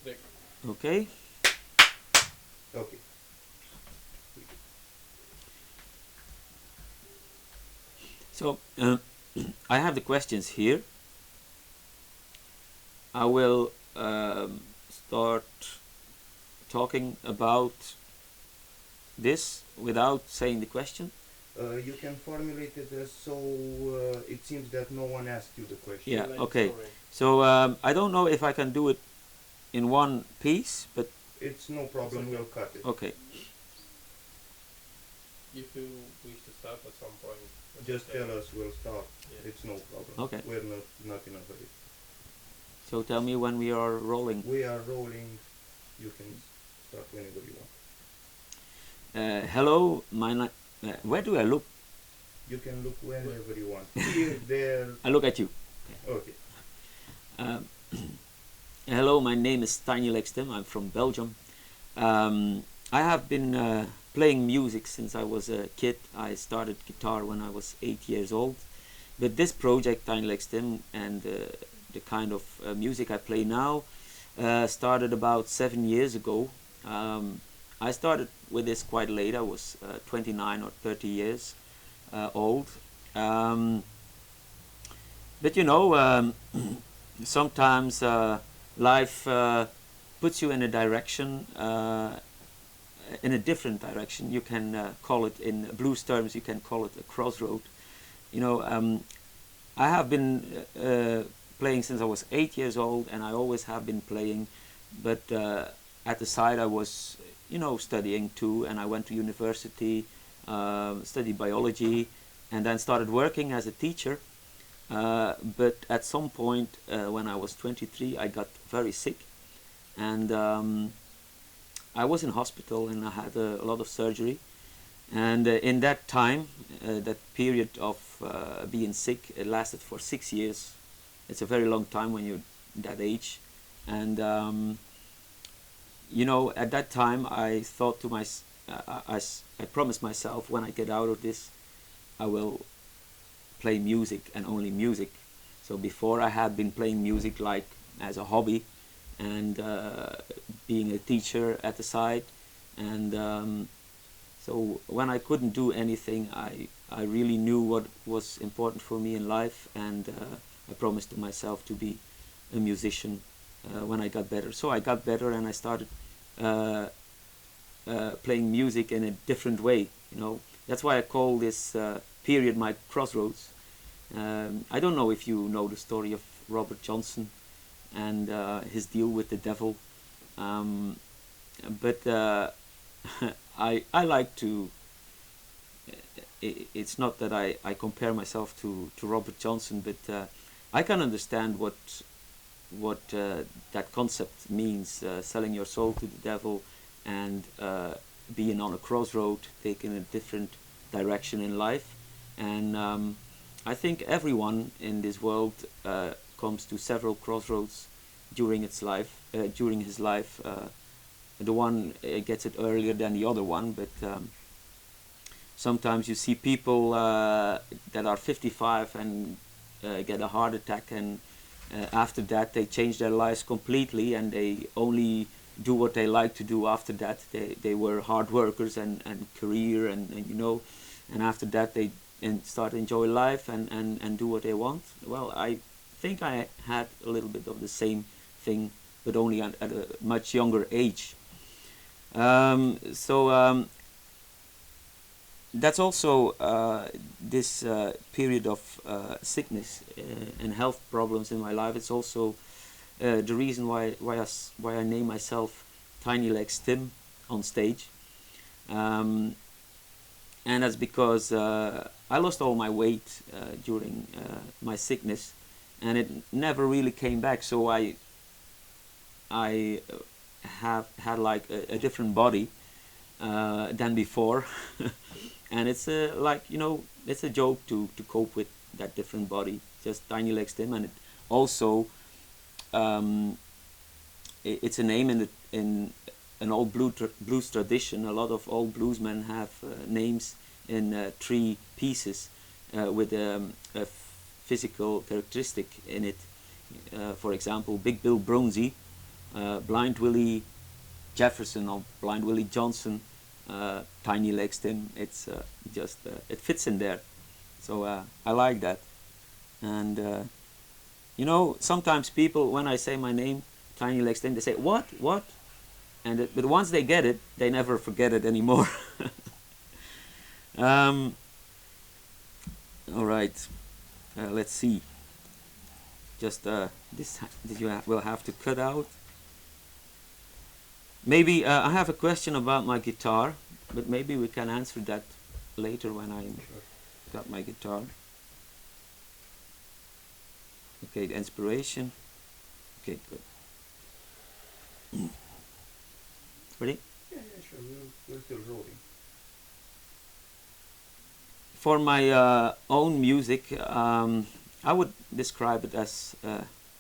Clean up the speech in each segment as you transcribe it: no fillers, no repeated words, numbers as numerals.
Okay. Okay. So I have the questions here. I will start talking about this without saying the question. You can formulate it as so it seems that no one asked you the question. Yeah. Okay. So I don't know if I can do it in one piece, but It's no problem, we'll cut it. okay. If you wish to start at some point, Just tell us, we'll start. Yeah. It's no problem. Okay. We're not in a hurry. So tell me when we are rolling. We are rolling. You can start whenever you want. Hello, where do I look? You can look whenever you want. Here, there. I look at you. Okay. Um, hello, my name is Tiny Lextem. I'm from Belgium. I have been playing music since I was a kid. I started guitar when I was 8 years old. But this project, Tiny Lextem, and the kind of music I play now started about 7 years ago. I started with this quite late. I was 29 or 30 years old. But you know, sometimes life puts you in a direction, in a different direction. You can call it, in blues terms, you can call it a crossroad. You know, I have been playing since I was 8 years old, and I always have been playing. But at the side, I was, you know, studying too, and I went to university, studied biology, and then started working as a teacher. But at some point, when I was 23, I got very sick, and I was in hospital, and I had a lot of surgery. And in that time, that period of being sick, it lasted for 6 years. It's a very long time when you're that age. And you know, at that time, I thought to myself, I promised myself, when I get out of this, I will play music and only music. So before, I had been playing music like as a hobby, and being a teacher at the side. And so when I couldn't do anything, I really knew what was important for me in life, and I promised to myself to be a musician when I got better. So I got better, and I started playing music in a different way. You know, that's why I call this period my crossroads. I don't know if you know the story of Robert Johnson and his deal with the devil, but I like to. It's not that I compare myself to Robert Johnson, but I can understand what that concept means, selling your soul to the devil, and being on a crossroad, taking a different direction in life. And I think everyone in this world comes to several crossroads during its life, during his life. The one gets it earlier than the other one, but sometimes you see people that are 55 and get a heart attack, and after that they change their lives completely, and they only do what they like to do after that. They were hard workers and career, and you know, and after that they start to enjoy life and do what they want. Well, I think I had a little bit of the same thing, but only at a much younger age. So that's also this period of sickness and health problems in my life. It's also the reason why I name myself Tiny Legs Tim on stage, and that's because I lost all my weight during my sickness, and it never really came back. So I have had like a different body than before. And it's like, you know, it's a joke to cope with that different body, just Tiny Legs Tim. And it also it's a name in an old blues tradition. A lot of old bluesmen have names in 3 pieces with a physical characteristic in it. For example, Big Bill Broonzy Blind Willie Jefferson or Blind Willie Johnson, Tiny Legs Tim. It's just it fits in there, so I like that. And you know, sometimes people, when I say my name, Tiny Legs Tim, they say what, and but once they get it, they never forget it anymore. All right, let's see. Just this you will have to cut out. Maybe I have a question about my guitar, but maybe we can answer that later when I got my guitar. Okay, the inspiration. Okay, good. Ready? Yeah, sure. We're still rolling. For my own music, I would describe it as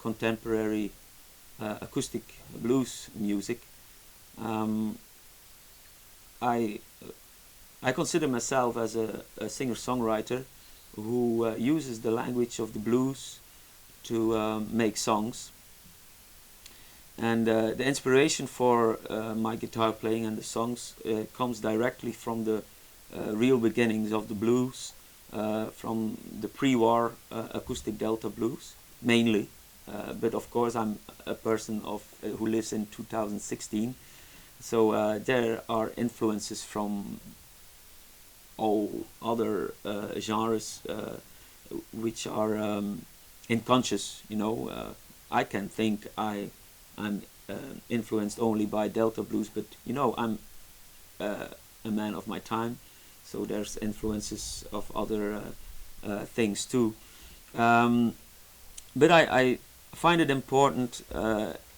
contemporary acoustic blues music. I consider myself as a singer-songwriter who uses the language of the blues to make songs. And the inspiration for my guitar playing and the songs comes directly from the real beginnings of the blues, from the pre-war acoustic Delta blues, mainly. But of course, I'm a person who lives in 2016, so there are influences from all other genres which are unconscious. You know, I can think I'm influenced only by Delta blues, but you know, I'm a man of my time, so there's influences of other things too. But I find it important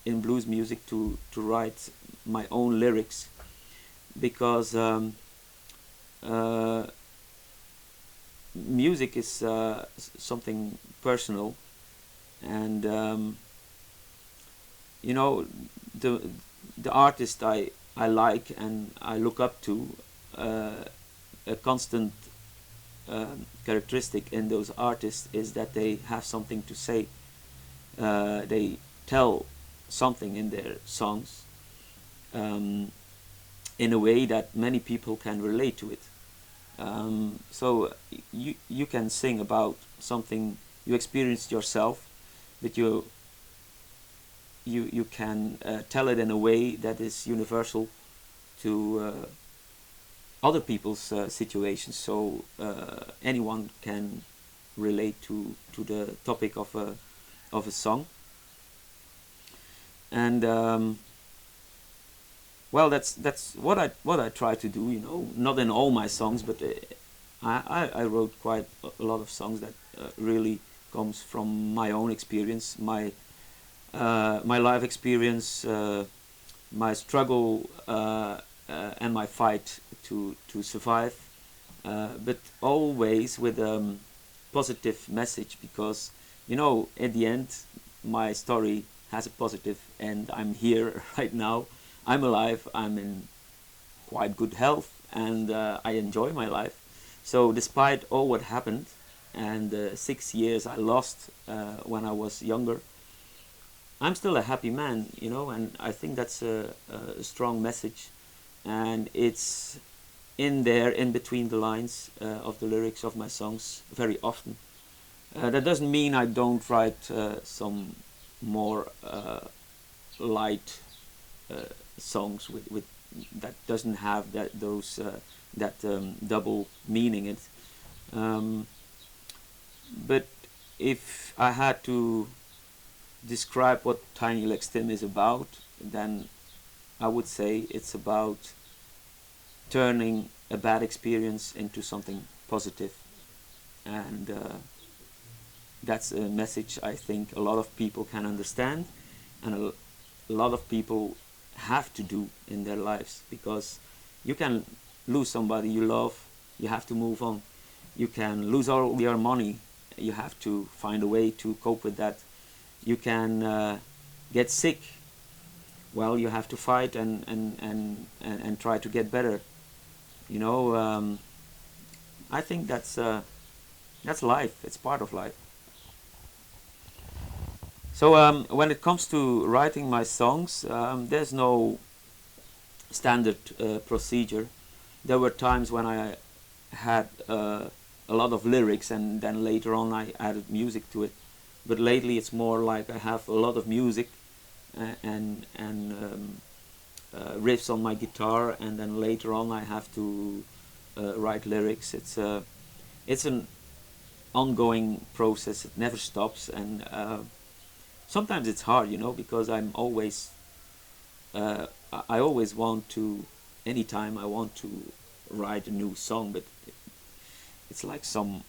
in blues music to write my own lyrics, because music is something personal, and you know, the artist I like and I look up to, a constant characteristic in those artists is that they have something to say. They tell something in their songs in a way that many people can relate to it. So you can sing about something you experienced yourself, but you can tell it in a way that is universal to other people's situations. So anyone can relate to the topic of a song. And well, that's what I try to do. You know, not in all my songs, but I wrote quite a lot of songs that really comes from my own experience, my life experience, my struggle and my fight to survive, but always with a positive message, because you know, at the end, my story has a positive end. I'm here right now. I'm alive. I'm in quite good health, and I enjoy my life. So despite all what happened and 6 years I lost when I was younger, I'm still a happy man, you know, and I think that's a strong message, and it's in there, in between the lines of the lyrics of my songs very often. That doesn't mean I don't write some more light songs with that doesn't have that double meaning in it. But if I had to describe what Tiny Legs Tim is about, then I would say it's about turning a bad experience into something positive, and that's a message I think a lot of people can understand, and a lot of people have to do in their lives, because you can lose somebody you love, you have to move on. You can lose all your money, you have to find a way to cope with that. You can get sick, well, you have to fight and try to get better. You know, I think that's life. It's part of life. So when it comes to writing my songs, there's no standard procedure. There were times when I had a lot of lyrics, and then later on I added music to it. But lately it's more like I have a lot of music and riffs on my guitar, and then later on I have to write lyrics. It's an ongoing process. It never stops, and sometimes it's hard, because I'm always I always want to, anytime I want to write a new song, but it's like some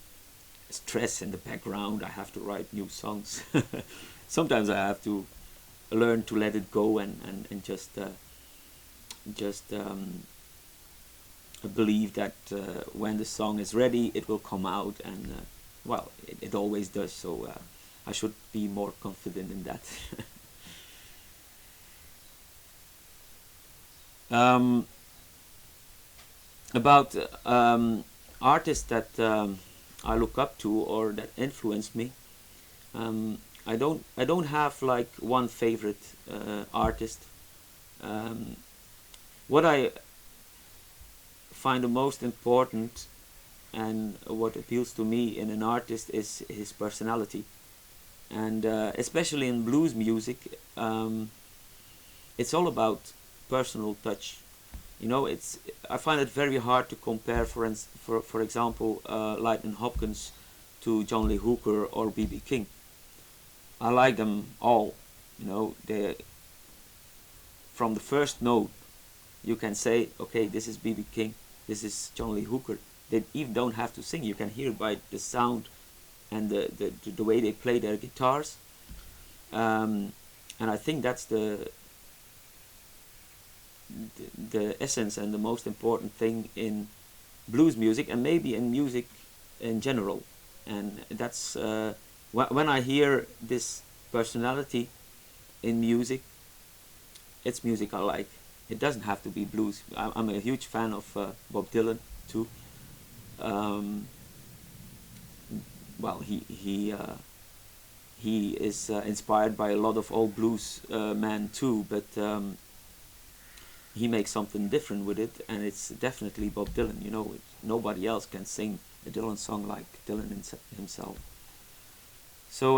stress in the background. I have to write new songs. Sometimes I have to learn to let it go and just believe that when the song is ready, it will come out, and well, it always does. So I should be more confident in that. About artists that I look up to or that influence me. I don't have like one favorite artist. What I find the most important and what appeals to me in an artist is his personality, and especially in blues music, it's all about personal touch. I find it very hard to compare, for example, Lightnin' Hopkins to John Lee Hooker or B.B. King. I like them all. They, from the first note, you can say, okay, this is B.B. King, this is John Lee Hooker. They even don't have to sing. You can hear by the sound and the way they play their guitars. And I think that's the essence and the most important thing in blues music, and maybe in music in general. And that's when I hear this personality in music, it's music I like. It doesn't have to be blues. I'm a huge fan of Bob Dylan too. Well, he is inspired by a lot of old blues men too, but he makes something different with it, and it's definitely Bob Dylan. Nobody else can sing a Dylan song like Dylan himself. So,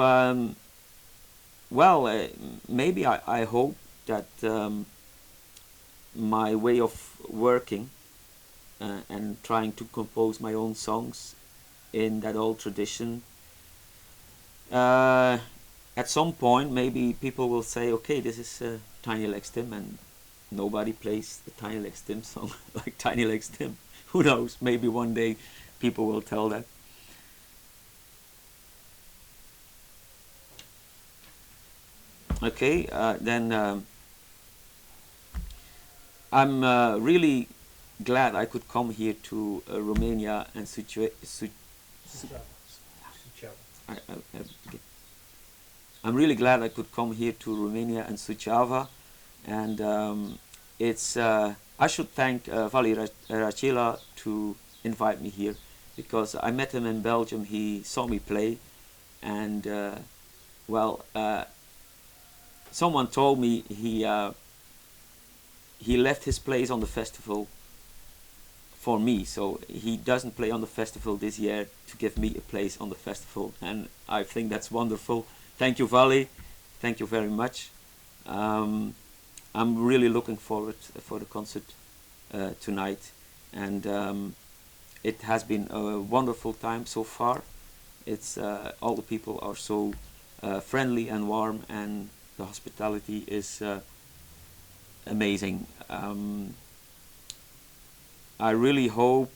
well, maybe I hope that my way of working and trying to compose my own songs in that old tradition, at some point maybe people will say, okay, this is Tiny Legs Tim, and nobody plays the Tiny Legs Tim song like Tiny Legs Tim. Who knows? Maybe one day people will tell that. Okay, then I'm really glad I could come here to Romania and I'm really glad I could come here to Romania and Suceava, and it's I should thank Vali Racila to invite me here, because I met him in Belgium. He saw me play, and well, someone told me he left his place on the festival for me, so he doesn't play on the festival this year to give me a place on the festival, and I think that's wonderful. Thank you, Vali. Thank you very much. I'm really looking forward for the concert tonight, and it has been a wonderful time so far. It's all the people are so friendly and warm, and the hospitality is amazing. I really hope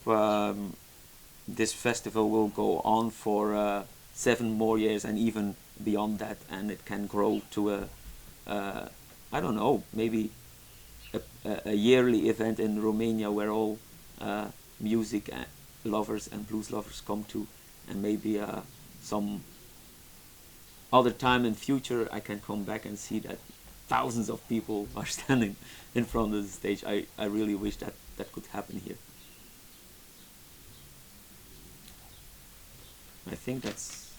this festival will go on for 7 more years and even beyond that, and it can grow to I don't know, maybe a yearly event in Romania where all music lovers and blues lovers come to, and maybe some other time in future I can come back and see that thousands of people are standing in front of the stage. I really wish that that could happen here. I think that's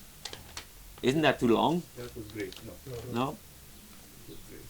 Isn't that too long? That was great. No, Mhm. No? it was great.